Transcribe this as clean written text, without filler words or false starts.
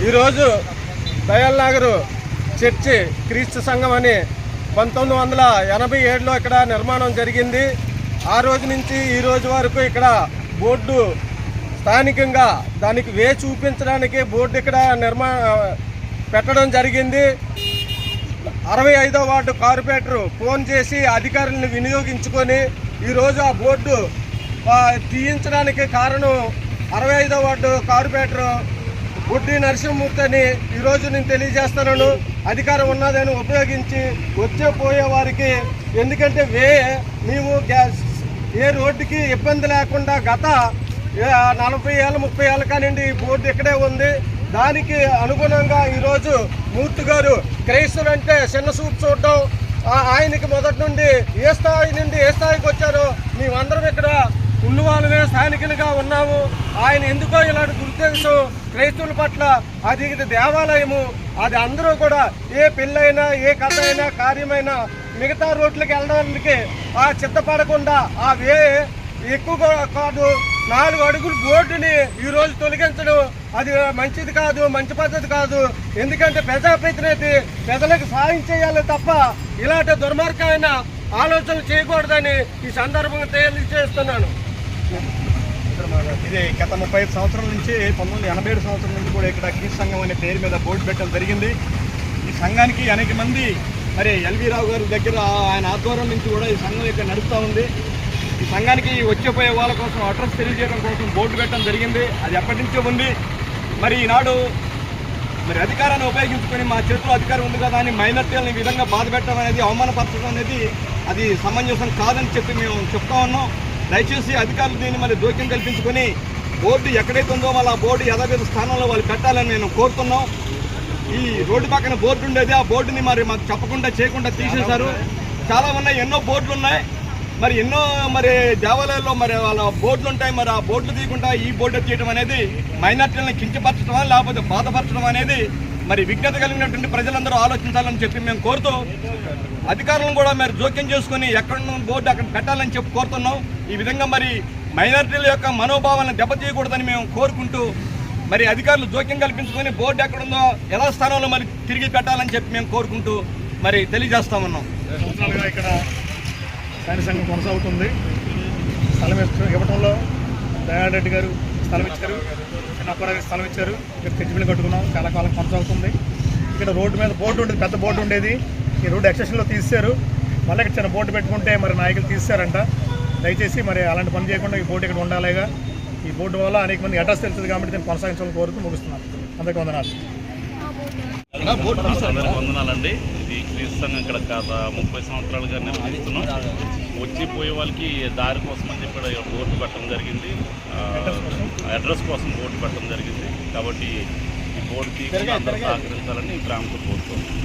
ఈరోజు దయాల్ నగర్ చర్చి క్రీస్తు సంఘం అని 1987లో ఇక్కడ నిర్మాణం జరిగింది. ఆ రోజు నుంచి ఈ రోజు వరకు ఇక్కడ బోర్డు స్థానికంగా దానికి చూపించడానికి బోర్డు ఇక్కడ పెట్టడం జరిగింది. 65వ వార్డు కార్పొరేటర్ ఫోన్ చేసి అధికారులను వినియోగించుకొని ఈరోజు ఆ బోర్డు తీయించడానికి కారణం 65వ వార్డు కార్పొరేటర్ బుడ్డి నరసింహమూర్తి అని ఈరోజు నేను తెలియజేస్తున్నాను. అధికారం ఉన్నదని ఉపయోగించి వచ్చే పోయే వారికి, ఎందుకంటే మేము ఏ రోడ్డుకి ఇబ్బంది లేకుండా గత 40 ఏళ్ళ 30 ఏళ్ళ కానివ్వండి ఈ బోర్డు ఇక్కడే ఉంది. దానికి అనుగుణంగా ఈరోజు మూర్తి గారు క్రైస్తవులు అంటే చిన్న చూపు చూడటం, ఆయనకి మొదటి నుండి ఏ స్థాయి నుండి ఏ స్థాయికి వచ్చారో మేమందరం ఇక్కడ ఉన్నవాళ్ళమే స్థానికులుగా ఉన్నాము. ఆయన ఎందుకో ఇలాంటి దురుద్దేశం క్రైస్తవుల పట్ల, అది దేవాలయము, అది అందరూ కూడా ఏ పెళ్ళైనా ఏ కథ అయినా కార్యమైనా మిగతా రోడ్లకు వెళ్ళడానికి చిత్తపడకుండా ఎక్కువ కాదు 4 అడుగుల బోర్డుని ఈరోజు తొలగించడం అది మంచిది కాదు, మంచి పద్ధతి కాదు. ఎందుకంటే ప్రజాప్రతినిధి ప్రజలకు సాయం చేయాలి తప్ప ఇలాంటి దుర్మార్గమైన ఆలోచనలు చేయకూడదని ఈ సందర్భంగా తెలియజేస్తున్నాను. ఇది గత 35 సంవత్సరాల నుంచి 1987 సంవత్సరం నుంచి కూడా ఇక్కడ క్రీస్తు సంఘం అనే పేరు మీద బోర్డు పెట్టడం జరిగింది. ఈ సంఘానికి అనేక మంది మరి ఎల్వి రావు గారి దగ్గర ఆయన ఆధ్వర్యం నుంచి కూడా ఈ సంఘం ఇక్కడ నడుస్తూ ఉంది. ఈ సంఘానికి వచ్చిపోయే వాళ్ళ కోసం అడ్రస్ తెలియజేయడం కోసం బోర్డు పెట్టడం జరిగింది. అది ఎప్పటి నుంచో ఉంది. మరి ఈనాడు మరి అధికారాన్ని ఉపయోగించుకొని మా చేతిలో అధికారం ఉంది కదా అని మైనార్టీలను ఈ విధంగా బాధ పెట్టడం అనేది, అవమానపరచడం అనేది అది సమంజసం కాదని చెప్పి మేము చెప్తా ఉన్నాం. దయచేసి అధికారులు దీన్ని మరి జోక్యం కల్పించుకొని బోర్డు ఎక్కడైతే ఉందో మళ్ళీ ఆ బోర్డు యథావిధ స్థానంలో వాళ్ళు పెట్టాలని నేను కోరుతున్నాం. ఈ రోడ్డు పక్కన బోర్డు ఉండేది, ఆ బోర్డుని మరి మాకు చెప్పకుండా చేయకుండా తీసేశారు. చాలా ఉన్నాయి, ఎన్నో బోర్డులు ఉన్నాయి. మరి ఎన్నో దేవాలయాల్లో వాళ్ళ బోర్డులు ఉంటాయి. మరి ఆ బోర్డులు తీయకుండా ఈ బోర్డు తీయడం అనేది మైనార్టీలను కించపరచడం లేకపోతే బాధపరచడం అనేది మరి విజ్ఞత కలిగినటువంటి ప్రజలందరూ ఆలోచించాలని చెప్పి మేము కోరుతూ, అధికారులను కూడా మరి జోక్యం చేసుకుని ఎక్కడ బోర్డు అక్కడ పెట్టాలని చెప్పి కోరుతున్నాం. ఈ విధంగా మరి మైనార్టీల యొక్క మనోభావాలను దెబ్బతీయకూడదని మేము కోరుకుంటూ, మరి అధికారులు జోక్యం కల్పించుకొని బోర్డు ఎక్కడుందో ఎలా స్థానంలో మరి తిరిగి పెట్టాలని చెప్పి మేము కోరుకుంటూ మరి తెలియజేస్తామన్నాం. ఇక్కడ సైనిక సంఘం కొనసాగుతుంది. స్థలం ఇవ్వడంలో దయాళ్ రెడ్డి గారు స్థలం ఇచ్చారు, చిన్నప్పారావు స్థలం ఇచ్చారు. ఇక్కడ తెచ్చిపిల్లి కట్టుకున్నాం, చాలా కాలం కొనసాగుతుంది. ఇక్కడ రోడ్డు మీద బోర్డు ఉండేది, పెద్ద బోర్డు ఉండేది. ఈ రోడ్డు ఎక్స్టెన్షన్లో తీశారు. మళ్ళీ ఇక్కడ చిన్న బోర్డు పెట్టుకుంటే మరి నాయకులు తీశారంట. దయచేసి మరి అలాంటి పని చేయకుండా ఈ బోర్డు ఇక్కడ ఉండాలిగా. ఈ బోర్డు వల్ల అనేక మంది అడ్రస్ తెలుస్తుంది కాబట్టి దీన్ని కొనసాగించాలని కోరుతూ ముగిస్తున్నాను. అందరికీ వందనాలు. వందనాలండి. ఇది క్రీస్తు సంఘం ఇక్కడ గత 30 సంవత్సరాలుగా నిర్వహిస్తున్నాం. వచ్చిపోయే వాళ్ళకి దారి కోసం అని చెప్పి బోర్డు పెట్టడం జరిగింది, అడ్రస్ కోసం బోర్డు పెట్టడం జరిగింది. కాబట్టి ఈ బోర్డుకి అందరూ సహకరించాలని ఈ గ్రామంతో కోరుతున్నాం.